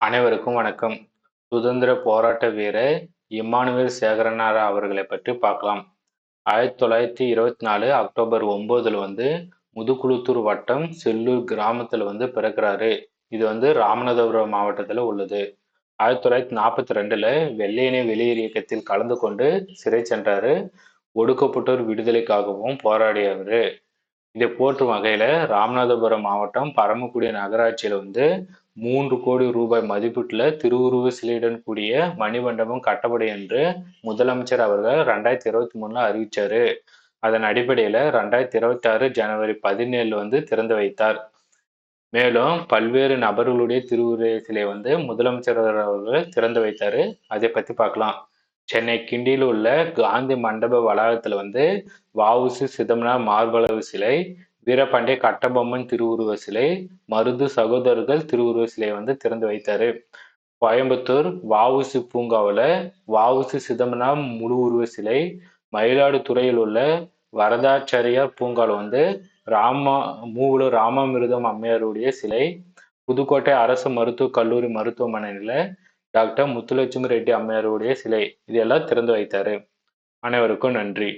அனைவருக்கும் வணக்கம். சுதந்திர போராட்ட வீரர் இம்மானுவேல் சேகரனார் அவர்களை பற்றி பார்க்கலாம். 1924 அக்டோபர் 9 வந்து முதுகுளத்தூர் வட்டம் செல்லூர் கிராமத்துல வந்து பிறக்கிறாரு. இது வந்து ராமநாதபுரம் மாவட்டத்துல உள்ளது. 1942ல வெள்ளையனே வெளியேறு இயக்கத்தில் கலந்து கொண்டு சிறை சென்றாரு. ஒடுக்கப்பட்டோர் விடுதலைக்காகவும் போராடியவர். இதை போற்றும் வகையில ராமநாதபுரம் மாவட்டம் பரமக்குடி நகராட்சியில வந்து 3 கோடி ரூபாய் மதிப்பீட்டுல திருவுருவ சிலையுடன் கூடிய மணிமண்டபம் கட்டப்படும் என்று முதலமைச்சர் அவர்கள் 2023ல அறிவிச்சாரு. அதன் அடிப்படையில 2026 ஜனவரி 17 வந்து திறந்து வைத்தார். மேலும் பல்வேறு நபர்களுடைய திருவுருவ சிலை வந்து முதலமைச்சர் அவர்கள் திறந்து வைத்தாரு. அதை பத்தி பார்க்கலாம். சென்னை கிண்டியில் உள்ள காந்தி மண்டப வளாகத்துல வந்து வ.உ.சி. சிதம்பரம் மார்பளவு சிலை, வீரபாண்டிய கட்டபொம்மன் திருவுருவ சிலை, மருது சகோதரர்கள் திருவுருவ சிலை வந்து திறந்து வைத்தாரு. கோயம்புத்தூர் வ.உ.சி. பூங்காவில் வ.உ.சி. சிதம்பரம் முழு உருவ சிலை, மயிலாடுதுறையில் உள்ள வரதாச்சாரியார் பூங்காவில் வந்து மூவலூர் ராமாமிர்தம் அம்மையாருடைய சிலை, புதுக்கோட்டை அரசு மருத்துவக் கல்லூரி மருத்துவமனையில டாக்டர் முத்துலட்சுமி ரெட்டி அம்மையாருடைய சிலை, இதெல்லாம் திறந்து வைத்தாரு. அனைவருக்கும் நன்றி.